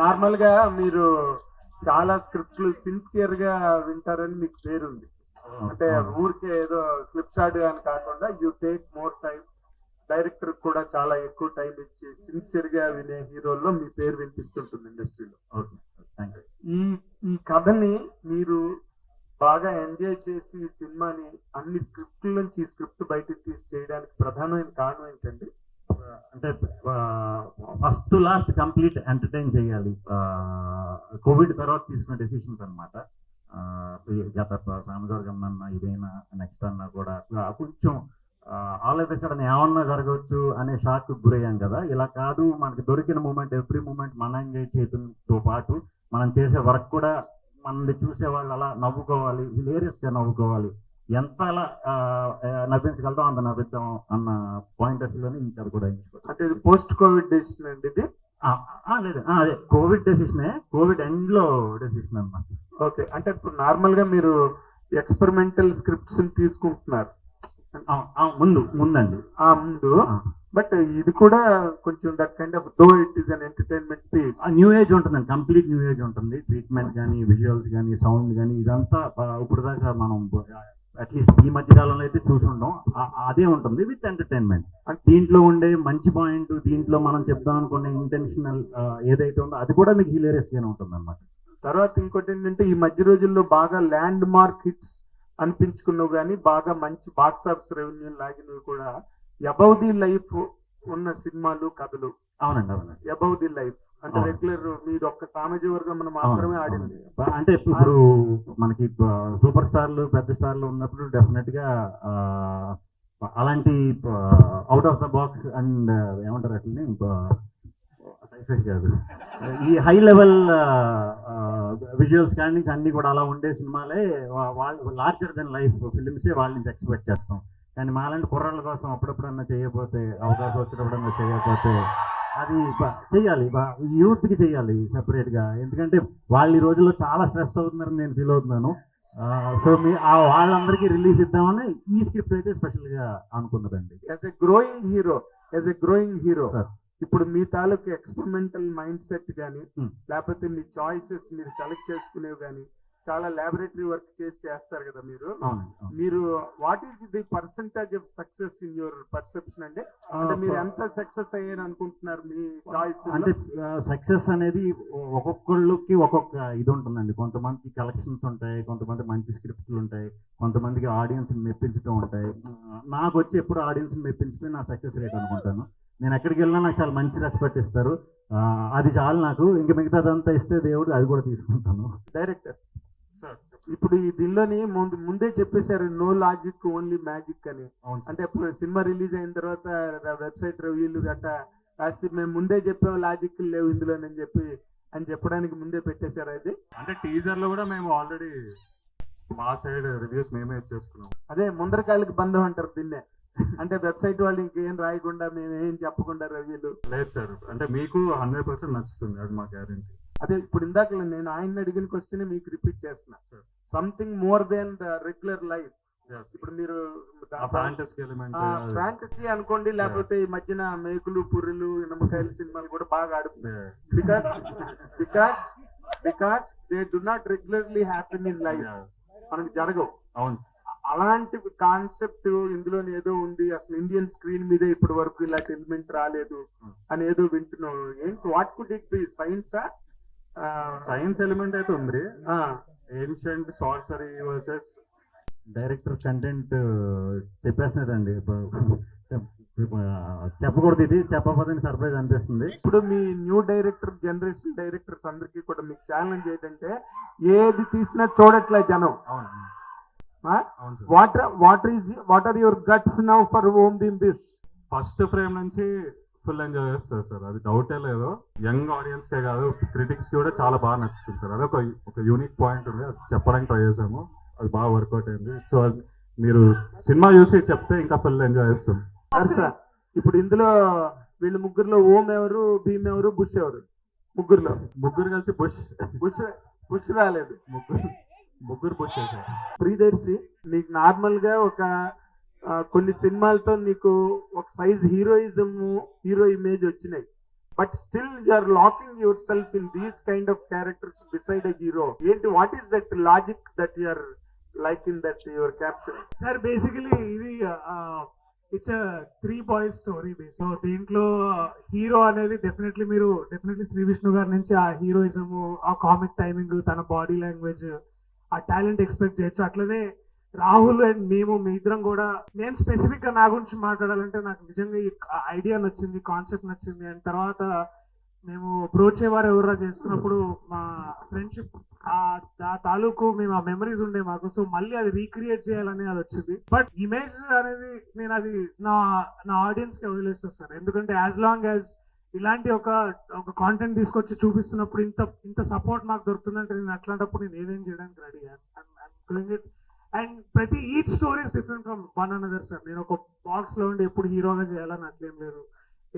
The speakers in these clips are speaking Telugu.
నార్మల్ గా మీరు చాలా స్క్రిప్ట్లు సిన్సియర్ గా వింటారని మీకు పేరుంది. అంటే ఊరికే ఏదో ఫ్లిప్ షాట్ అని కాకుండా you take more time, director కూడా చాలా ఎక్కువ టైం ఇచ్చి సిన్సియర్ గా వినే హీరోల్లో మీ పేరు వినిపిస్తుంటుంది ఇండస్ట్రీలో. ఈ ఈ కథని మీరు బాగా ఎంజాయ్ చేసి ఈ సినిమాని అన్ని స్క్రిప్ట్ల నుంచి ఈ స్క్రిప్ట్ బయటకు తీసి చేయడానికి ప్రధానమైన కారణం ఏంటండి? అంటే first to last complete entertain చేయాలి. కోవిడ్ తర్వాత తీసుకున్న డెసిషన్స్ అనమాట. గత సామజవర్గం అన్నా ఇదైనా నెక్స్ట్ అన్నా కూడా కొంచెం ఆల్ ఆఫ్ ఎ సడన్ ఏమన్నా జరగవచ్చు అనే షాక్ గురయ్యాం కదా. ఇలా కాదు, మనకి దొరికిన మూమెంట్ ఎవ్రీ మూమెంట్ మనం ఎంజాయ్ చేయడంతో పాటు మనం చేసే వర్క్ కూడా మనల్ని చూసే వాళ్ళు అలా నవ్వుకోవాలి, హిలేరియస్ గా నవ్వుకోవాలి, ఎంత అలా నవ్వించగలుగుతాం అంత నవ్విద్దాం అన్న పాయింట్ ఆఫ్ వ్యూలోనే ఈ కథ కూడా ఎంచుకోవచ్చు. అంటే ఇది పోస్ట్ కోవిడ్ డెసిషన్ అండి ఇది? లేదు, అదే కోవిడ్ డెసిషనే, కోవిడ్ ఎండ్ లో డెసిషన్ అన్నమాట. ఓకే, అంటే ఇప్పుడు నార్మల్ గా మీరు ఎక్స్పెరిమెంటల్ స్క్రిప్ట్స్ తీసుకుంటున్నారు ముందండి ముందు, బట్ ఇది కూడా కొంచెం that kind of though it is an entertainment piece. New age ఉంటుందండి, కంప్లీట్ న్యూ ఏజ్ ఉంటుంది. ట్రీట్మెంట్ కానీ, విజువల్స్ కానీ, సౌండ్ కానీ, ఇదంతా ఇప్పుడు దాకా మనం అట్లీస్ట్ ఈ మధ్య కాలంలో అయితే చూసుంటాం. అదే ఉంటుంది విత్ ఎంటర్టైన్మెంట్. దీంట్లో ఉండే మంచి పాయింట్, దీంట్లో మనం చెప్దాం అనుకునే ఇంటెన్షనల్ ఏదైతే ఉందో అది కూడా మీకు హిలేరియస్ గానే ఉంటుంది అనమాట. తర్వాత ఇంకోటి ఏంటంటే, ఈ మధ్య రోజుల్లో బాగా ల్యాండ్ మార్క్ హిట్స్ అనిపించుకున్నావు కానీ బాగా మంచి బాక్స్ ఆఫీస్ రెవెన్యూ లాగినవి కూడా అబౌవ్ ది లైఫ్ ఉన్న సినిమాలు, కథలు. అవునండి, అవునండి. అబౌవ్ ది లైఫ్ అంటే రెగ్యులర్ మీరు ఒక్క సామాజిక వర్గం మనం మాత్రమే ఆడింది. అంటే ఇప్పుడు మనకి సూపర్ స్టార్లు, పెద్ద స్టార్లు ఉన్నప్పుడు డెఫినెట్ గా అలాంటి out of the box and ఏమంటారు అట్లనే కాదు, ఈ హై లెవెల్ విజువల్స్ కానీ నుంచి అన్ని కూడా అలా ఉండే సినిమాలే వాళ్ళు లార్జర్ దెన్ లైఫ్ ఫిలిమ్సే వాళ్ళ నుంచి ఎక్స్పెక్ట్ చేస్తాం. కానీ మాలాంటి కుర్రాళ్ళ కోసం అప్పుడప్పుడన్నా చేయకపోతే, అవకాశం వచ్చినప్పుడన్నా చేయకపోతే అది చెయ్యాలి, యూత్కి చెయ్యాలి సెపరేట్గా. ఎందుకంటే వాళ్ళు ఈ రోజుల్లో చాలా స్ట్రెస్ అవుతున్నారని నేను ఫీల్ అవుతున్నాను. సో వాళ్ళందరికీ రిలీఫ్ ఇద్దామని ఈ స్క్రిప్ట్ అయితే స్పెషల్గా అనుకున్నదండి. యాజ్ ఎ గ్రోయింగ్ హీరో ఇప్పుడు మీ తాలూకు ఎక్స్పెరిమెంటల్ మైండ్ సెట్ కానీ, లేకపోతే మీ చాయిసెస్ మీరు సెలెక్ట్ చేసుకునేవి కానీ చాలా ల్యాబొరేటరీ వర్క్ చేస్తారు కదా మీరు. What is the percentage of success in your perception? అంటే మీరు ఎంత సక్సెస్ అయ్యారు అనుకుంటున్నారు మీ చాయిస్? అంటే సక్సెస్ అనేది ఒక్కొక్కళ్ళకి ఒక్కొక్క ఇది ఉంటుందండి. కొంతమందికి కలెక్షన్స్ ఉంటాయి, కొంతమంది మంచి స్క్రిప్ట్లు ఉంటాయి, కొంతమందికి ఆడియన్స్ మెప్పించడం ఉంటాయి. నాకు వచ్చి ఎప్పుడు ఆడియన్స్ మెప్పించడం నా సక్సెస్ రేట్ అనుకుంటాను. నేను ఎక్కడికి వెళ్ళినా నాకు చాలా మంచి రెస్పెక్ట్ ఇస్తారు, అది చాలు నాకు. ఇంక మిగతాదంతా ఇస్తే దేవుడు అది కూడా తీసుకుంటాను. డైరెక్టర్ ఇప్పుడు ఈ దీనిలోని ముందే చెప్పేశారు నో లాజిక్ ఓన్లీ మ్యాజిక్ అని. అంటే ఇప్పుడు సినిమా రిలీజ్ అయిన తర్వాత వెబ్సైట్ రివ్యూలు గట్టా రాస్తే మేము ముందే చెప్పాము లాజిక్ లేవు ఇందులో అని చెప్పడానికి ముందే పెట్టేశారు. అది అంటే టీజర్ లో కూడా మేము ఆల్రెడీ మా సైడ్ రివ్యూస్ మేమే చేసుకున్నాం. అదే ముందరకాయలకి బంధం అంటారు దీన్నే. అంటే వెబ్సైట్ వాళ్ళు ఇంకేం రాయకుండా మేమేం చెప్పకుండా రివ్యూలు. లేదు సార్, అంటే మీకు 100% నచ్చుతుంది, అది మా గ్యారెంటీ. అదే ఇప్పుడు ఇందాక నేను ఆయన అడిగిన క్వశ్చన్ మీకు రిపీట్ చేస్తున్నా, something more than the regular life. ఇప్పుడు మీరు ఫ్యాంటసీ అనుకోండి, లేకపోతే ఈ మధ్యన మేకులు, పుర్రెలు, నిమ్మకాయలు సినిమాలు కూడా బాగా ఆడుతున్నాయి. Because they do not regularly happen in life, మనకి జరగవు. అవును, అలాంటి కాన్సెప్ట్ ఇందులో ఏదో ఉంది. అసలు ఇండియన్ స్క్రీన్ మీద ఇప్పటి వరకు ఇలాంటి ఎలిమెంట్ రాలేదు అని ఏదో వింటున్నాం. ఏంటి, what could it be? Science element అయితే ఉంది. Ancient sorcery versus director content చెప్పేస్తున్నాడండి. చెప్పకూడదు, ఇది చెప్పకపోతే సర్ప్రైజ్ అనిపిస్తుంది. ఇప్పుడు మీ న్యూ జనరేషన్ డైరెక్టర్స్ అందరికీ కూడా మీకు ఛాలెంజ్ ఏంటంటే ఏది తీసినా చూడట్లే జనం. What are your guts now for home beam this? First frame నుంచి ఫుల్ ఎంజాయ్ చేస్తారు సార్, అది డౌటే లేదు. యంగ్ ఆడియన్స్ కే కాదు, క్రిటిక్స్ కి కూడా చాలా బాగా నచ్చుతుంది సార్. అది ఒక యూనిక్ పాయింట్ ఉంది, అది చెప్పడానికి ట్రై చేసాము, అది బాగా వర్కౌట్ అయింది. సో మీరు సినిమా చూసి చెప్తే ఇంకా ఫుల్ ఎంజాయ్ చేస్తాం. సార్ ఇప్పుడు ఇందులో వీళ్ళు ముగ్గురులో ఓం ఎవరు, భీమ్ ఎవరు, బుష్ ఎవరు? ముగ్గురు కలిసి బుష్ రాలేదు, ముగ్గురు బుష్ చేశారు. ప్రియదర్శి, నీకు నార్మల్ గా ఒక కొన్ని సినిమాలతో నీకు ఒక సైజ్ హీరో ఇమేజ్ వచ్చినాయి. But still you are locking yourself in these kind of characters beside a hero. ఏంటి, what is that logic that you are like in that your caption? Sir basically ఇది it's 3 boys story basic. So దీంట్లో హీరో అనేది డెఫినెట్లీ శ్రీ విష్ణు గారి నుంచి ఆ హీరోయిజం, ఆ కామిక్ టైమింగ్, తన బాడీ లాంగ్వేజ్, ఆ టాలెంట్ ఎక్స్పెక్ట్ చేయొచ్చు. అట్లనే రాహుల్ అండ్ మీ ఇద్దరం కూడా, నేను స్పెసిఫిక్ గా నా గురించి మాట్లాడాలంటే నాకు నిజంగా ఈ ఐడియా నచ్చింది, కాన్సెప్ట్ నచ్చింది. అండ్ తర్వాత మేము బ్రోచేవారు ఎవరా చేస్తున్నప్పుడు మా ఫ్రెండ్షిప్ ఆ తాలూకు మేము ఆ మెమరీస్ ఉండే మాకు. సో మళ్ళీ అది రీక్రియేట్ చేయాలని అది వచ్చింది. బట్ ఇమేజ్ అనేది నేను అది నా ఆడియన్స్ కి వదిలేస్తాను సార్. ఎందుకంటే యాజ్ లాంగ్ యాజ్ ఇలాంటి ఒక కాంటెంట్ తీసుకొచ్చి చూపిస్తున్నప్పుడు ఇంత సపోర్ట్ నాకు దొరుకుతుందంటే నేను అట్లాంటప్పుడు నేను ఏదేం చేయడానికి రెడీ. అండ్ ప్రతి each story is different from one another sir. నేను ఒక బాక్స్ లో ఉండి ఎప్పుడు హీరోగా చేయాలని అట్లేం లేదు.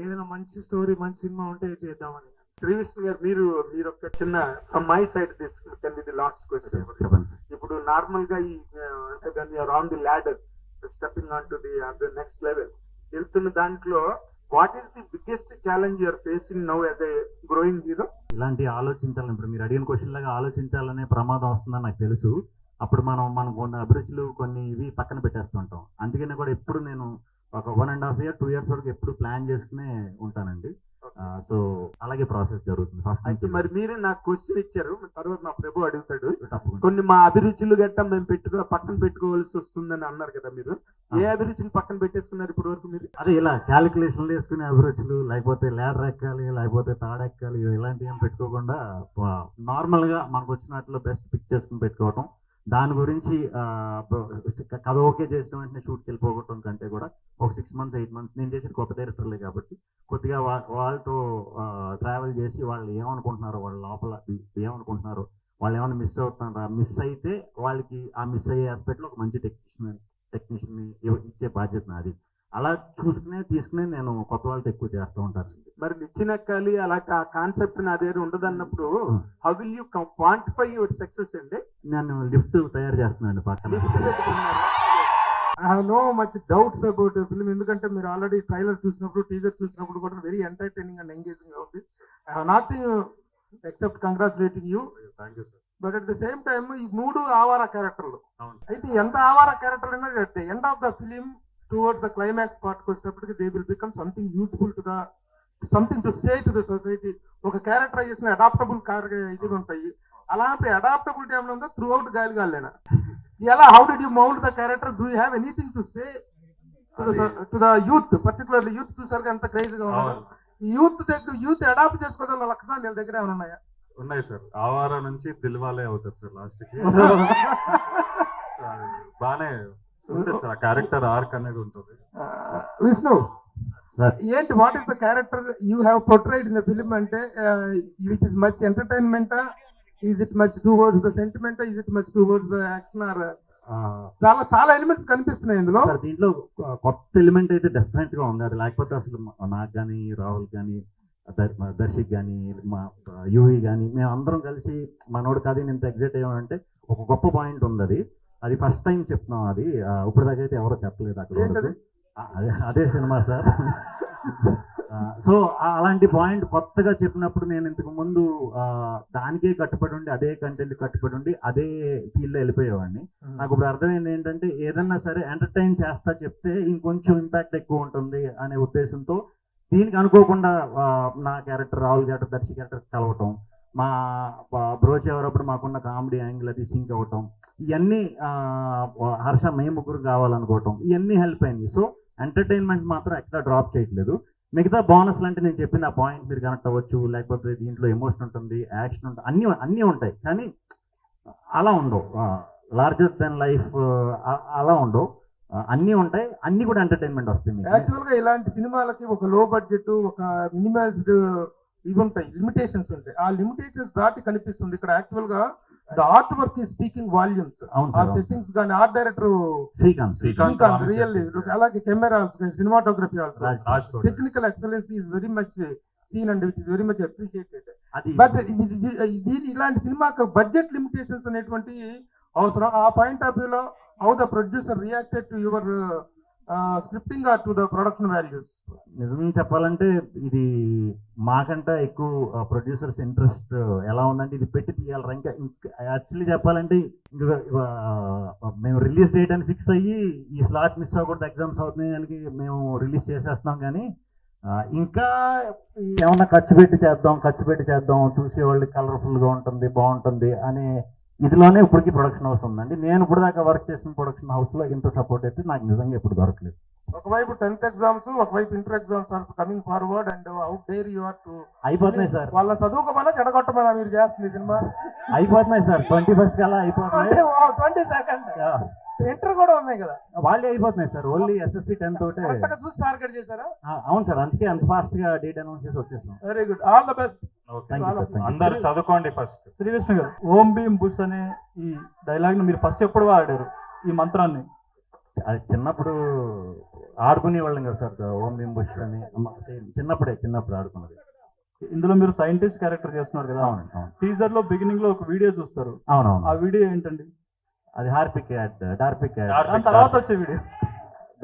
ఏదైనా మంచి స్టోరీ, మంచి సినిమా ఉంటే చేద్దామని. శ్రీ విష్ణు గారు, మీరు ఒక చిన్న from my side this can be the last question. ఇప్పుడు నార్మల్ గా ఈ అంటే కానీ you're on the ladder stepping on to the next level వెళ్తున్న దాంట్లో what is the biggest challenge you're facing now as a growing hero? ఇలాంటి ఆలోచించాలని, ఇప్పుడు మీరు అడిగిన క్వశ్చన్ లాగా ఆలోచించాలనే ప్రమాదం వస్తుందని నాకు తెలుసు. అప్పుడు మనకు ఉన్న అభిరుచులు కొన్ని ఇవి పక్కన పెట్టేస్తుంటాం. అందుకనే కూడా ఎప్పుడు నేను ఒక 1.5 year 2 years వరకు ఎప్పుడు ప్లాన్ చేసుకునే ఉంటానండి. సో అలాగే ప్రాసెస్ జరుగుతుంది ఫస్ట్ నుంచి. మరి మీరు నాకు క్వశ్చన్ ఇచ్చారు, తర్వాత మా ప్రభు అడుగుతాడు. తప్పకుండా. కొన్ని మా అభిరుచులు గట్టా మేము పక్కన పెట్టుకోవాల్సి వస్తుందని అన్నారు కదా మీరు. ఏ అభిరుచులు పక్కన పెట్టేసుకున్నారు ఇప్పటి వరకు మీరు? అదే ఇలా క్యాలిక్యులేషన్లు వేసుకునే అభిరుచులు, లేకపోతే ల్యాడర్ ఎక్కాలి, లేకపోతే తాడెక్కాలి, ఇలాంటివి ఏం పెట్టుకోకుండా నార్మల్ గా మనకు వచ్చినట్లు బెస్ట్ పిక్ చేసుకుని పెట్టుకోవటం. దాని గురించి కథ ఓకే చేసిన వెంటనే షూట్కి వెళ్ళిపోవటం కంటే కూడా ఒక 6 months 8 months నేను చేసేది కొత్త డైరెక్టర్లే కాబట్టి కొద్దిగా వాళ్ళతో ట్రావెల్ చేసి వాళ్ళు ఏమనుకుంటున్నారో, వాళ్ళ లోపల ఏమనుకుంటున్నారో, వాళ్ళు ఏమైనా మిస్ అవుతున్నారా, మిస్ అయితే వాళ్ళకి ఆ మిస్ అయ్యే ఆస్పెక్ట్లో ఒక మంచి టెక్నీషియన్ ఇచ్చే బాధ్యత నాది. అలా తీసుకునే నేను కొత్త వాళ్ళతో ఎక్కువ చేస్తూ ఉంటాను. మరి నిచ్చినక్కాలి అలా కాన్సెప్ట్ నా దగ్గర ఉండదు అన్నప్పుడు how will you quantify your success అండి? నేను లిఫ్ట్ తయారు చేస్తున్నాను పక్కన. I have no much doubts about film. ఎందుకంటే మీరు ఆల్రెడీ ట్రైలర్ చూసినప్పుడు, టీజర్ చూసినప్పుడు కూడా వెరీ ఎంటర్టైనింగ్ అండ్ ఎంగేజింగ్ గా ఉంది. I have nothing except congratulating you. But at the same time ఈ 3 ఆవారా క్యారెక్టర్లు అయితే ఎంత ఆవారా క్యారెక్టర్ అయినా at the end of the film towards the climax పార్ట్కి వచ్చేటప్పటికి they will become something useful to the something to say to the society. ఒక క్యారెక్టరైజేషన్ అడాప్టబుల్ ఇది ఉంటాయి. అలాంటి అడాప్టబిలిటీ ఏమైనా ఉందో త్రూ అవుట్ గాలిగాలేనా ఎలా? How did you mould the character? Do you have anything to say to the youth? Particularly youth చూసారు ఎంత క్రేజీగా ఉన్నారు. యూత్ అడాప్ట్ చేసుకోవడం లక్షణాలు వీళ్ళ దగ్గర ఏమైనా ఉన్నాయా? ఉన్నాయి సార్. ఆవారా నుంచి దిల్వాలే అవుతారు సార్ లాస్ట్ కి. బానే ఉంటుంది సార్, క్యారెక్టర్ ఆర్క్ అనేది ఉంటుంది. విష్ణు, ఏంటి what is the character you have portrayed in the film? అంటే it is much entertainment, is it much towards the sentiment, is it much towards the action? Or చాలా ఎలిమెంట్స్ కనిపిస్తున్నాయి ఇందులో. దీంట్లో కొత్త ఎలిమెంట్ అయితే డెఫినెట్ గా ఉంది. అది లేకపోతే అసలు నాకు కానీ, రాహుల్ కానీ, దర్శక్ కానీ, మా యూవి కానీ, మేము అందరం కలిసి మనోడు కాదు ఇంత ఎగ్జైట్ అయ్యామంటే ఒక గొప్ప పాయింట్ ఉంది. అది ఫస్ట్ టైం చెప్తున్నాం. అది ఇప్పుడు దాకా అయితే ఎవరో చెప్పలేదు అక్కడ. అదే సినిమా సార్. సో అలాంటి పాయింట్ కొత్తగా చెప్పినప్పుడు నేను ఇంతకు ముందు దానికే కట్టుబడి ఉండి, అదే కంటెంట్ కట్టుబడి ఉండి, అదే ఫీల్డ్లో వెళ్ళిపోయేవాడిని. నాకు ఇప్పుడు అర్థమైంది ఏంటంటే ఏదన్నా సరే ఎంటర్టైన్ చేస్తా చెప్తే ఇంకొంచెం ఇంపాక్ట్ ఎక్కువ ఉంటుంది అనే ఉద్దేశంతో దీనికి అనుకోకుండా నా character, Rahul character, Darshi character కలవటం, మా బ్రోచ్ ఎవరప్పుడు మాకున్న కామెడీ యాంగిల్ అది సింక్ అవ్వటం, ఇవన్నీ హర్ష మేము ముగ్గురు కావాలనుకోవటం, ఇవన్నీ హెల్ప్ అయింది. సో ఎంటర్టైన్మెంట్ మాత్రం ఎక్కడ డ్రాప్ చేయట్లేదు. మిగతా బోనస్లు అంటే నేను చెప్పిన ఆ పాయింట్ మీరు కనెక్ట్ అవ్వచ్చు, లేకపోతే దీంట్లో ఎమోషన్ ఉంటుంది, యాక్షన్ ఉంటుంది, అన్నీ ఉంటాయి. కానీ అలా ఉండవు. లార్జర్ దెన్ లైఫ్ అలా ఉండవు. అన్నీ ఉంటాయి, అన్నీ కూడా ఎంటర్టైన్మెంట్ వస్తుంది. యాక్చువల్ గా ఇలాంటి సినిమాలకి ఒక లో బడ్జెట్, ఒక మినిమైజ్డ్ ఇవి ఉంటాయి, లిమిటేషన్స్ ఉంటాయి. ఆ లిమిటేషన్స్ దాటి కనిపిస్తుంది ఇక్కడ. యాక్చువల్ గా ద ఆర్ట్ వర్క్ ఈ స్పీకింగ్ వాల్యూమ్స్. ఆ సెట్టింగ్స్ కానీ ఆర్ట్ డైరెక్టర్ శ్రీకాంత్ రియల్లీ, అలాగే cameras, cinematography also, technical excellency is very much seen and which is very much appreciated. But ఇలాంటి సినిమాకి బడ్జెట్ లిమిటేషన్స్ అనేటువంటి అవసరం. ఆ పాయింట్ ఆఫ్ వ్యూలో how the producer reacted to your scripting or to the production values? నిజం చెప్పాలంటే ఇది మాకంటే ఎక్కువ ప్రొడ్యూసర్స్ ఇంట్రెస్ట్ ఎలా ఉందంటే ఇది పెట్టి తీయాలి ఇంకా యాక్చువల్లీ చెప్పాలంటే ఇంకా మేము రిలీజ్ డేట్ అని ఫిక్స్ అయ్యి ఈ స్లాట్ మిస్ అవ్వకూడదు ఎగ్జామ్స్ అవుతున్నాయి అని మేము రిలీజ్ చేసేస్తున్నాం కానీ ఇంకా ఏమన్నా ఖర్చు పెట్టి చేద్దాం చూసేవాళ్ళకి కలర్ఫుల్గా ఉంటుంది బాగుంటుంది అనే ఇదిలోనే ఇప్పటికీ ప్రొడక్షన్ హౌస్ ఉందండి. నేను ఇప్పుడు దాకా వర్క్ చేసిన ప్రొడక్షన్ హౌస్లో ఇంత సపోర్ట్ అయితే నాకు నిజంగా ఇప్పుడు దొరకలేదు. ఒకవైపు 10th ఎగ్జామ్స్, ఒకవైపు inter exams are coming forward and how dare you are to అయిపోతున్నాయి సార్, వాళ్ళ చదువుకోమన్నా చెడగొట్టమన్నా మీరు చేస్తుంది సినిమా? అయిపోతున్నాయి సార్, 21st కల్లా అయిపోతున్నాయి. 22nd ఇంటర్ కూడా ఉన్నాయి కదా, వాళ్ళే అయిపోతున్నాయి సార్. ఓన్లీ SSC 10 తోటే. కరెక్ట్గా చూసి టార్గెట్ చేశారా? అవును సార్, అందుకే అంత ఫాస్ట్ గా డేట్ అనౌన్స్ చేసి వచ్చేసాం. Very good, all the best. Thank you sir. అందరు చదువుకోండి ఫస్ట్. శ్రీ విష్ణు గారు, ఓం భీమ్ బుష్ అనే ఈ డైలాగ్ ని మీరు ఫస్ట్ ఎప్పుడు వాడారు ఈ మంత్రాన్ని? అది చిన్నప్పుడు ఆడుకునే వాళ్ళం కదా సార్, ఓం భీమ్ బుష్ అని చిన్నప్పుడు ఆడుకున్నది. ఇందులో మీరు సైంటిస్ట్ క్యారెక్టర్ చేస్తున్నారు కదా, అవునండి అవును టీజర్ లో బిగినింగ్ లో ఒక వీడియో చూస్తారు, అవునవును. ఆ వీడియో ఏంటండి? అది హార్పిక్ యాడ్, డార్పిక్ యాడ్. దాని తర్వాత వచ్చే వీడియో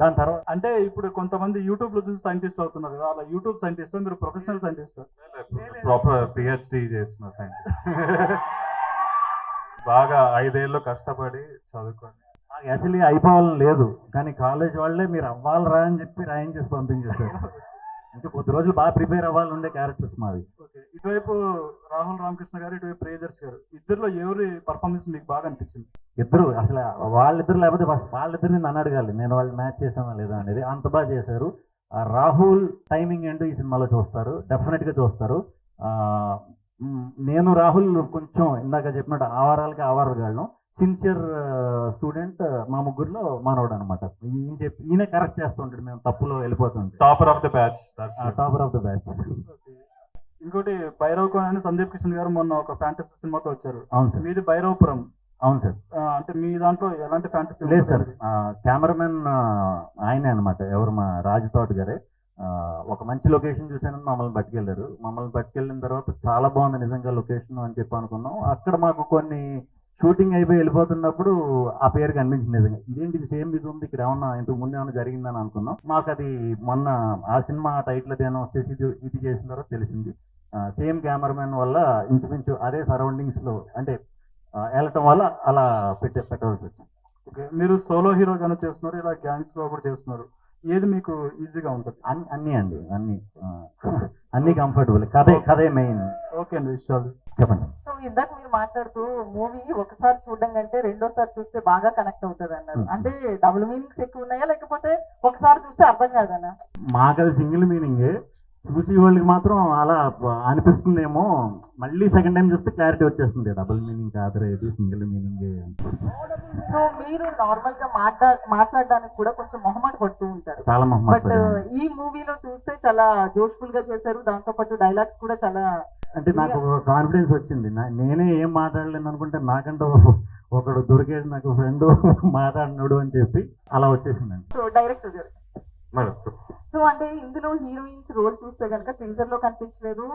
దాని తర్వాత అంటే ఇప్పుడు కొంతమంది యూట్యూబ్ లో చూసి సైంటిస్ట్ అవుతున్నారు కదా, అలా యూట్యూబ్ సైంటిస్ట్ మీరు ప్రొఫెషనల్ సైంటిస్ట్? ప్రాపర్ PhD చేసిన సైంటిస్ట్. బాగా 5 ఏళ్ళు కష్టపడి చదువుకొని నాకు యాక్చువల్లీ అయిపోవాలని లేదు, కానీ కాలేజ్ వాళ్ళే మీరు అవ్వాలరా అని చెప్పి రాయించేసి పంపించేశారు. ఇంకా కొద్ది రోజులు బాగా ప్రిపేర్ అవ్వాలి ఉండే క్యారెక్టర్స్ మావి. ఓకే, ఇటువైపు రాహుల్ రామకృష్ణ గారు, ఇటువైపు ప్రియదర్శి గారు, ఇద్దరిలో ఎవరి పర్ఫార్మెన్స్ మీకు బాగా అనిపించింది? ఇద్దరు అసలు వాళ్ళిద్దరు లేకపోతే వాళ్ళిద్దరిని నన్ను అడగాలి నేను వాళ్ళు మ్యాచ్ చేసానా లేదా అనేది. అంత బాగా చేశారు. రాహుల్ టైమింగ్ ఏంటో ఈ సినిమాలో చూస్తారు, డెఫినెట్గా చూస్తారు. నేను రాహుల్ కొంచెం ఇందాక చెప్పినట్టు ఆవారాలు సిన్సియర్ స్టూడెంట్, మా ముగ్గురులో మనోడు అనమాట. ఈయన కరెక్ట్ చేస్తూ ఉంటాడు, మేము తప్పులో వెళ్ళిపోతుంటాం. Topper of the batch. Topper of the batch. ఇంకోటి భైరవ్ కోన్ అని సందీప్ కిషన్ గారు మొన్న ఒక ఫ్యాంటసీ సినిమాతో వచ్చారు. అవును సార్. మీది భైరవపురం. అవును సార్. అంటే మీ దాంట్లో ఎలాంటి ఫ్యాంటసీ లేదు సార్, కెమెరామెన్ ఆయనే అనమాట, ఎవరు మా రాజు తోట గారే. ఒక మంచి లొకేషన్ చూసానని మమ్మల్ని పట్టుకెళ్ళారు. మమ్మల్ని పట్టుకెళ్ళిన తర్వాత చాలా బాగుంది నిజంగా లొకేషన్ అని చెప్పి అనుకున్నాం. అక్కడ మాకు కొన్ని షూటింగ్ అయిపోయి వెళ్ళిపోతున్నప్పుడు ఆ పేరు కనిపించింది. నిజంగా ఇదేంటి ఇది సేమ్ ఇది ఉంది ఇక్కడ, ఏమన్నా ఇంతకు ముందు ఏమన్నా జరిగిందని అనుకున్నాం. మాకు అది మొన్న ఆ సినిమా టైటిల్ అది అనౌన్స్ చేసి ఇది చేసిన తర్వాత తెలిసింది. సేమ్ కెమెరామెన్ వల్ల ఇంచుమించు అదే సరౌండింగ్స్ లో అంటే వెళ్ళటం వల్ల అలా పెట్టవలసి వచ్చింది. ఓకే, మీరు సోలో హీరోగానే చేస్తున్నారు, ఇలా గ్యాంగ్స్ లో కూడా చేస్తున్నారు, ఏది మీకు ఈజీగా ఉంటుంది? అన్నీ అండి, అన్ని కంఫర్టబుల్. కథే మెయిన్. ఓకే అండి, విషయాలు చెప్పండి. సో ఇందాక మీరు మాట్లాడుతూ మూవీ ఒకసారి చూడడం కంటే రెండోసారి చూస్తే బాగా కనెక్ట్ అవుతుంది అన్నారు. అంటే డబుల్ మీనింగ్స్ ఎక్కువ ఉన్నాయా, లేకపోతే ఒకసారి చూస్తే అర్థం కాదనా? మాకు అది సింగిల్ మీనింగే, చూసి వాళ్ళకి మాత్రం అలా అనిపిస్తుందేమో. మళ్ళీ సెకండ్ టైం చూస్తే క్లారిటీ వచ్చేస్తుంది, డబుల్ మీనింగ్ కాదు ఇది సింగిల్ మీనింగే. సో మీరు నార్మల్ గా మాట్లాడడానికి కూడా కొంచెం మొహమాట పడుతూ ఉంటారు, చాలా బట్ మొహమాట. ఈ మూవీలో చూస్తే చాలా జోష్ఫుల్ గా చేశారు, దాంతో పాటు డైలాగ్స్ కూడా చాలా. అంటే నాకు కాన్ఫిడెన్స్ వచ్చింది. నేనే ఏం మాట్లాడలేను అనుకుంటే నాకంటే ఒకడు దొరికేది నాకు ఫ్రెండ్ మాట్లాడినాడు అని చెప్పి అలా వచ్చేసిందండి. సో డైరెక్టర్ గారు, మేడం సో అంటే ఇందులో హీరోయిన్స్ రోల్ చూస్తే కనుక టీజర్ లో కనిపించలేదు,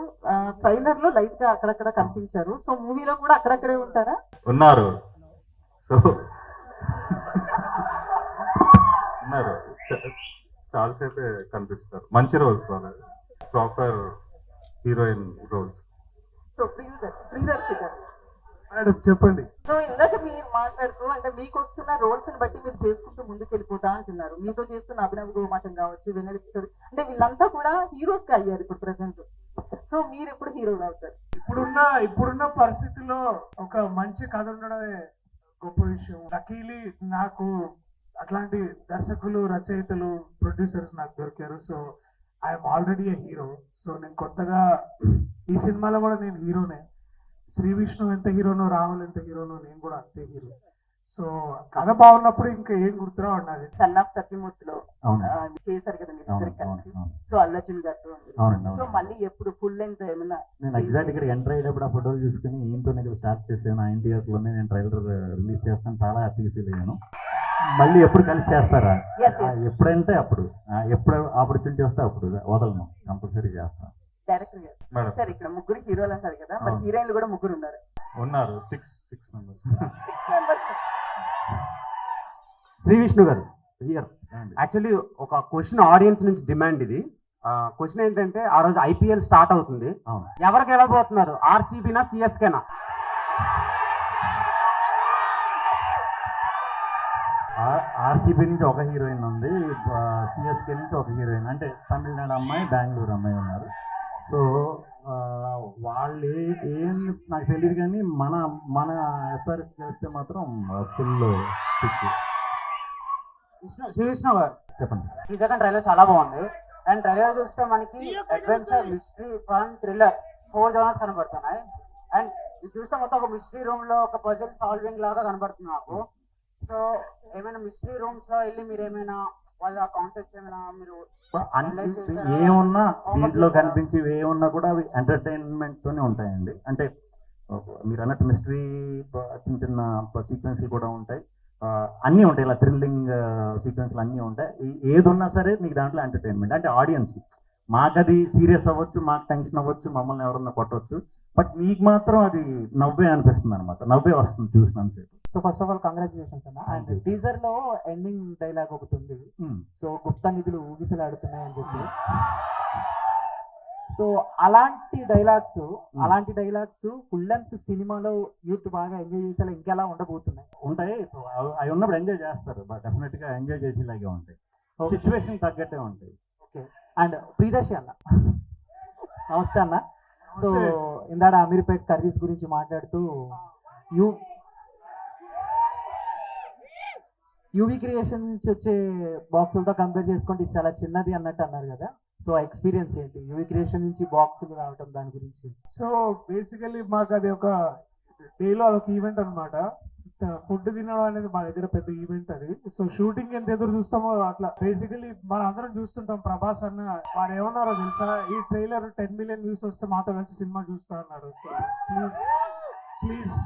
ట్రైలర్ లో లైట్ గా అక్కడక్కడ కనిపించారు. సో మూవీలో కూడా అక్కడక్కడే ఉంటారా? ఉన్నారు. సో ఉన్నారు, చాలాసేపే కనిపిస్తారు. మంచి రోల్స్ వాళ్ళ, proper heroine roles. So Priyadarshi గారు, మేడం చెప్పండి. సో ఇందాక మీరు మాట్లాడుతూ అంటే మీకు వస్తున్న రోల్స్ ని బట్టి మీరు చేసుకుంటూ ముందుకు వెళ్ళిపోతా అంటున్నారు. మీతో చేస్తున్న అభినవ్ గోమాటం కావచ్చు, వెన్నెల కిషోర్, అంటే వీళ్ళంతా కూడా హీరోస్ గా అయ్యారు ఇప్పుడు ప్రెసెంట్. సో మీరు ఎప్పుడు హీరోగా అవుతారు? ఇప్పుడున్న పరిస్థితుల్లో ఒక మంచి కథ ఉండడమే గొప్ప విషయం. లక్కీలీ నాకు అట్లాంటి దర్శకులు, రచయితలు, ప్రొడ్యూసర్స్ నాకు దొరికారు. So I'm already A hero. So నేను కొత్తగా ఈ సినిమాలో కూడా నేను హీరోనే. శ్రీ విష్ణు ఎంత హీరోనో, రాహుల్ ఎంత హీరోనో, నేను కూడా అంతే హీరో. సో కథ బాగున్నప్పుడు ఇంకా ఏం గుర్తురావు నాకు. సన్ ఆఫ్ సత్యమూర్తిలో అవును చేశారు కదా మీరు అవును ఇద్దరు కలిసి. అవును. సో అల్లర్జున్ గారితో. అవునండి, సో అవును. మళ్ళీ ఎప్పుడు ఫుల్ లెంత్ ఏమన్నా? నేను ఎగ్జాక్ట్ ఇక్కడ ఎంటర్ అయ్యేటప్పుడు ఆ ఫోటోలు చూసుకుని ఈయనతో నేను స్టార్ట్ చేశాను. ఆ ఇంటిలోనే నేను ట్రైలర్ రిలీజ్ చేస్తాను, చాలా హ్యాపీగా ఫీల్ అయ్యాను. మళ్ళీ ఎప్పుడు కలిసి చేస్తారా? Yes, yes. ఎప్పుడంటే అప్పుడు, ఎప్పుడు ఆపర్చునిటీ వస్తే అప్పుడు వదలను, కంపల్సరీ చేస్తాను. డైరెక్టర్ గారు, మేడం సార్ ఇక్కడ ముగ్గురు హీరోలు అంటారు కదా, మరి అవును. హీరోయిన్లు కూడా ముగ్గురు ఉన్నారు. ఉన్నారు, 6 members. Six members. Sree Vishnu గారు, యాక్చువల్లీ ఒక క్వశ్చన్ ఆడియన్స్ నుంచి డిమాండ్ ఇది. క్వశ్చన్ ఏంటంటే ఆ రోజు ఐపీఎల్ స్టార్ట్ అవుతుంది, అవును. ఎవరికి వెళ్ళబోతున్నారు, ఆర్సీబీనా సిఎస్కేనా? ఆర్సీబీ నుంచి ఒక హీరోయిన్ ఉంది, సిఎస్కే నుంచి ఒక హీరోయిన్, అంటే తమిళనాడు అమ్మాయి, బెంగళూరు అమ్మాయి ఉన్నారు. సో వాళ్ళు ఏం నాకు తెలియదు, కానీ మన ఎస్ఆర్ఎస్ చేస్తే మాత్రం ఫుల్ పిక్. శ్రీవిష్ణు గారు చెప్పండి. ఈ సెకండ్ ట్రైలర్ చాలా బాగుంది. అండ్ ట్రైలర్ చూస్తే మనకి adventure, mystery, fun, thriller 4 genres కనబడుతున్నాయి. అండ్ ఇది చూస్తే మొత్తం ఒక మిస్టరీ రూమ్ లో ఒక పజిల్ సాల్వింగ్ లాగా కనబడుతుంది నాకు. సో ఏమైనా మిస్టరీ రూమ్స్ లో వెళ్ళి మీరు ఏమైనా వాళ్ళ కాన్సెప్ట్స్ ఏమైనా మీరు ఏమున్నా దీంట్లో కనిపించి ఏమున్నా కూడా అవి ఎంటర్టైన్మెంట్ తోనే ఉంటాయండి. అంటే మీరు అన్నట్టు మిస్టరీ చిన్న చిన్న సీక్వెన్స్లు కూడా ఉంటాయి, అన్నీ ఉంటాయి, ఇలా థ్రిల్లింగ్ సీక్వెన్స్లు అన్నీ ఉంటాయి. ఏది ఉన్నా సరే మీకు దాంట్లో ఎంటర్టైన్మెంట్. అంటే ఆడియన్స్కి మాకు అది సీరియస్ అవ్వచ్చు, మాకు టెన్షన్ అవ్వచ్చు, మమ్మల్ని ఎవరన్నా కొట్టవచ్చు, బట్ మీకు మాత్రం అది నవ్వే అనిపిస్తుంది అనమాట, నవ్వే వస్తుంది చూసినాను సేపు. So first of all congratulations అన్న. అండ్ టీజర్ లో ఎండింగ్ డైలాగ్ ఒకటి ఉంది, సో గుప్తా నిధులు ఊగిసలాడుతున్నాయి అని చెప్పి. సో అలాంటి డైలాగ్స్ ఫుల్ లెంత్ సినిమాలో యూత్ బాగా ఎంజాయ్ చేసేలా ఇంకెలా ఉండబోతున్నాయి? ఉంటాయి, అవి ఉన్నప్పుడు ఎంజాయ్ చేస్తారు, బట్ డెఫినెట్ గా ఎంజాయ్ చేసేలాగే ఉంటాయి, సిచ్యువేషన్ తగ్గట్టే ఉంటాయి. ఓకే. అండ్ ప్రియదర్శి అన్న, నమస్తే అన్న. సో ఇందాడ అమీర్పేట్ కర్రీస్ గురించి మాట్లాడుతూ యూవీ క్రియేషన్ నుంచి వచ్చే బాక్సులతో కంపేర్ చేసుకుంటే ఇది చాలా చిన్నది అన్నట్టు అన్నారు కదా. సో ఎక్స్పీరియన్స్ ఏంటి యూవీ క్రియేషన్ నుంచి బాక్సులు రావటం దాని గురించి? సో బేసికలీ మాకు అది ఒక డేలో అదొక ఈవెంట్ అనమాట. ఫుడ్ తినడం అనేది మా దగ్గర పెద్ద ఈవెంట్ అది. సో షూటింగ్ ఎంత ఎదురు చూస్తామో అట్లా బేసికలీ మనం అందరం చూస్తుంటాం. ప్రభాస్ అన్న వారు ఏమన్నారో తెలుసా, ఈ ట్రైలర్ 10 మిలియన్ వ్యూస్ వస్తే మాతో కలిసి సినిమా చూస్తా అన్నారు. సో ప్లీజ్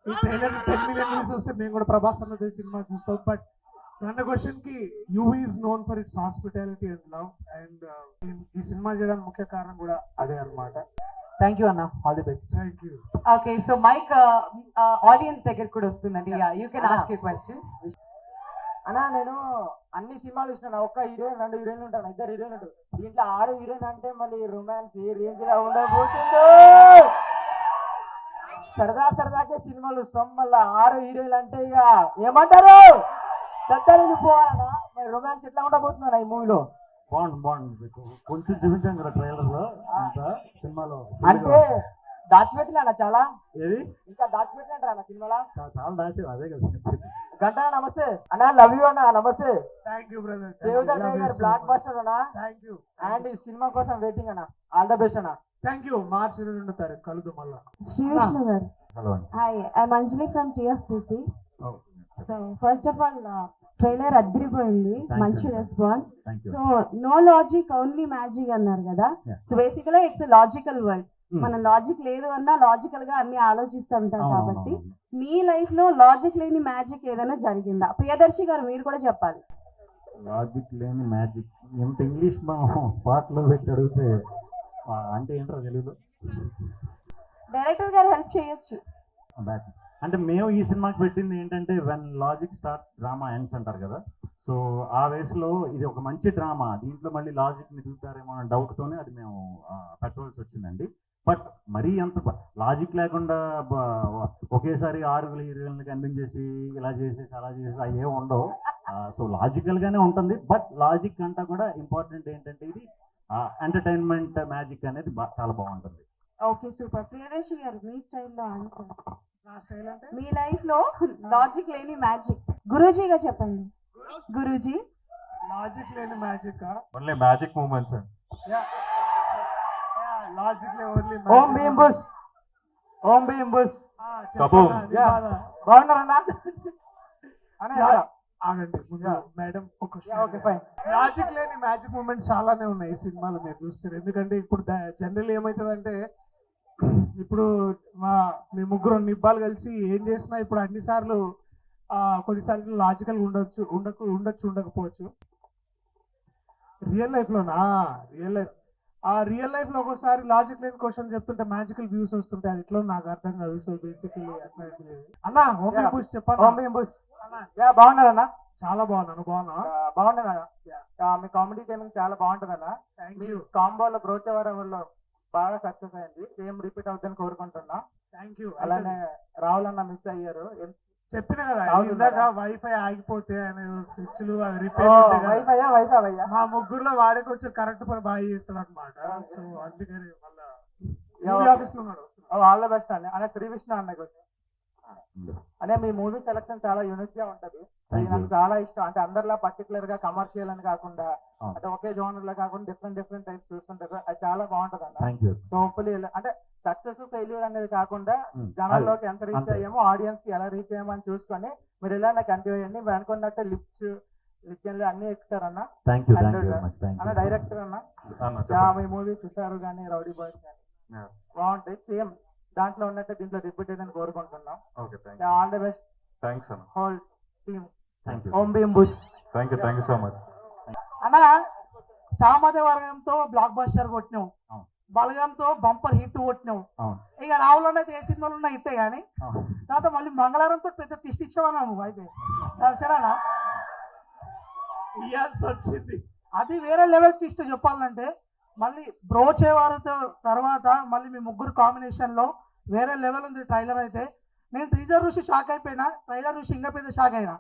ఈ ట్రైలర్ 10 మిలియన్ వ్యూస్ వస్తే మేము కూడా ప్రభాస్ అన్నది సినిమా చూస్తాం. బట్ ನನ್ನ క్వశ్చన్ కి UV is known for its hospitality and love, and ఈ సినిమా చేయడానికి ముఖ్య కారణం కూడా అదే అన్నమాట. థ్యాంక్ యూ అన్న, all the best. Thank you. Okay, so mike ఆడియన్స్ దగ్గర కూడా వస్తుందండి. You can ask you questions. అన్నా నేను అన్ని సినిమాలు చూసినా, ఒక్క హీరోయిన్ 2 హీరోయిన్లు ఉంటాను, 2 హీరోయిన్ ఉంటారు. దీంట్లో 6 హీరోయిన్ అంటే మళ్ళీ రొమాన్స్ ఏ రేంజ్ లా ఉండబోతుందో. సరదాకే సినిమాలు వస్తాం, మళ్ళీ 6 హీరోయిన్లు అంటే ఇక ఏమంటారు, పెద్దలు పోవాలన్నా. మరి రొమాన్స్ ఎట్లా ఉండబోతుందా ఈ మూవీలో? బాగుంది కొంచెం చూపించాం కదా ట్రైలర్ లో, అంతా సినిమాలో అంటే దాచిపెట్టినా చాలా, ఏది ఇంకా దాచిపెట్టినట్రా అన్న సినిమాలో చాలా దాచాం, అదే కదా. గంట నమస్తే అన్నా, లవ్ యూ అన్న, నమస్తే. Thank you brother. Save the tiger blockbuster అన్న. Thank you. అండ్ ఈ సినిమా కోసం వెయిటింగ్ అన్న, ఆల్ ద బెస్ట్ అన్న. Thank you. మార్చి 22 తారీఖు కలుద్దాం మళ్ళా. శ్రీవిష్ణు గారు, హలో అండి. Hi, I'm Anjali from TFPC. So first of all trailer అదిరిపోయింది, మంచి response. So no logic only magic అన్నారు కదా. So basical it's logical world. మన లాజిక్ లేదు అన్నా లాజికల్ గా అన్ని ఆలోచిస్తూ ఉంటాం కాబట్టి మీ లైఫ్ లో లాజిక్ లేని మ్యాజిక్ ఏదైనా జరిగిందా? ప్రియదర్శి గారు మీరు కూడా చెప్పాలి. లాజిక్ లేని మ్యాజిక్ ఎంత ఇంగ్లీష్ మనం స్పాట్ లో పెట్టి అడిగితే అంటే ఏంటో తెలియదు. డైరెక్టర్ గారు హెల్ప్ చేయొచ్చు. అంటే మేము ఈ సినిమాకి పెట్టింది ఏంటంటే when logic start drama ends అంటారు కదా. సో ఆ వయసులో ఇది ఒక మంచి డ్రామా, దీంట్లో మళ్ళీ లాజిక్ మిగులుతారేమో అనే డౌట్తోనే అది మేము పెట్టవలసి వచ్చిందండి. బట్ మరీ అంత లాజిక్ లేకుండా ఒకేసారి 6 హీరోయిన్లు కన్విన్స్ చేసి ఇలా చేసేసి అలా చేసేసి అవి ఏమి ఉండవు. సో లాజికల్ గానే ఉంటుంది, బట్ లాజిక్ అంతా కూడా ఇంపార్టెంట్ ఏంటంటే ఇది ఎంటర్టైన్మెంట్ మ్యాజిక్ అనేది చాలా బాగుంటుంది. Okay, super. ప్రియదర్శి గారు మీ స్టైల్లో ఆన్సర్. నా స్టైల్ అంటే మీ లైఫ్ లో లాజిక్ లేని మ్యాజిక్. గురూజీగా చెప్పండి. గురూజీ, లాజిక్ లేని మ్యాజిక్. ఓన్లీ మ్యాజిక్ మూమెంట్స్ అండి. లాజిక్ లే ఓన్లీ ఓం భీమ్ బుస్, ఓం భీమ్ బుస్. కబూమ్. బాగున్నారన్నా అనే ఆగండి ముందు మేడం ఒక ఓకే ఫైన్. లాజిక్ లేని మ్యాజిక్ మూమెంట్స్ చాలానే ఉన్నాయి ఈ సినిమాలో మీరు చూస్తారు. ఎందుకంటే ఇప్పుడు జనరల్ ఏమవుతుందంటే, ఇప్పుడు మీ ముగ్గురు నిబ్బాలు కలిసి ఏం చేసినా ఇప్పుడు అన్నిసార్లు కొన్నిసార్లు లాజికల్ ఉండకపోవచ్చు. రియల్ లైఫ్ లో ఒకసారి లాజిక్ లేని క్వశ్చన్ చెప్తుంటే మ్యాజికల్ వ్యూస్ వస్తుంటాయి. అది ఇట్లా నాకు అర్థం కాదు. సో బేసికలీ అట్లా అన్న ఓం భీమ్ బుస్ చెప్పండి. ఓం భీమ్ బుస్ బాగున్నారన్నా. చాలా బాగున్నాను. బాగున్నా? బాగుంటుంది. మీ కామెడీ టైమింగ్ చాలా బాగుంటుంది అన్న. Thank me you. కాంబోలో బ్రోచేవారంలో బాగా సక్సెస్ అయింది. సేమ్ రిపీట్ అవుతుందని కోరుకుంటున్నా. Thank you. అలానే రాహుల్ అన్న మిస్ అయ్యారు. చెప్పిన కదా అవుతుందా? ఇందాక వైఫై ఆగిపోతే ఆయన స్విచ్లు అవి రిపేర్ వైఫై అయ్యా మా ముగ్గురులో వాడే కొంచెం కరెక్ట్ పని బాగా చేస్తాడు అనమాట. సో అందుకని మళ్ళీ Yeah, ఆఫీస్ లో ఉన్నాడు. ఆల్ ద బెస్ట్ అండి. అనే శ్రీ విష్ణు అన్న కోసం అనే మీ మూవీ సెలక్షన్ చాలా యూనిక్ గా ఉంటది. అది నాకు చాలా ఇష్టం. అంటే అందరిలా పర్టికులర్ గా కమర్షియల్ అని కాకుండా అంటే ఒకే జోనర్ లో కాకుండా డిఫరెంట్ టైప్స్ చూస్తుంటారు. అది చాలా బాగుంటది అన్న. Thank you. సో హోప్ఫుల్లీ అంటే సక్సెస్ ఫెయిల్యూర్ అనేది కాకుండా జనాల్లోకి ఎంత రీచ్ అంతే. అయ్యామో ఆడియన్స్ ఎలా రీచ్ అయ్యామని చూసుకొని మీరు ఇలా నాకు కంటిన్యూ చేయండి. మీరు అనుకున్నట్టు లిప్స్ లిచన్లు అన్ని ఎక్కుతారన్న. Thank you very much. Thank అన్న యూ. డైరెక్టర్ అన్న అన్న చెప్పండి. మీ మూవీస్ హుషారు కానీ రౌడీ బాయ్స్ కానీ Yeah. బాగుంటాయి. సేమ్ దాంట్లో ఉన్నట్టు దీంట్లో రిపీట్ అని కోరుకుంటున్నాం. Okay thank all the best thanks అన్న. Whole team. Thank you. Om Bheem Bush. Thank you so much. అన్న సామాజిక వర్గంతో బ్లాక్ బస్టర్ కొట్టినాం, అవును. బలగంతో బంపర్ హిట్ కొట్టినాం. అవును. ఇక రావులో ఏ సినిమాలు ఉన్నాయి ఇట్టే కానీ అవును. తర్వాత మళ్ళీ మంగళవారంతో పెద్ద ట్విస్ట్ ఇచ్చామన్నాము. అయితే సరేనా, ఇయ్యాల్సి వచ్చింది. అది వేరే లెవెల్ ట్విస్ట్ చెప్పాలంటే. మళ్ళీ బ్రోచేవారితో తర్వాత మళ్ళీ మీ ముగ్గురు కాంబినేషన్ లో వేరే లెవెల్ ఉంది ట్రైలర్ అయితే. నేను టీజర్ చూసి షాక్ అయిపోయినా, ట్రైలర్ చూసి ఇంకా పెద్ద షాక్ అయినా.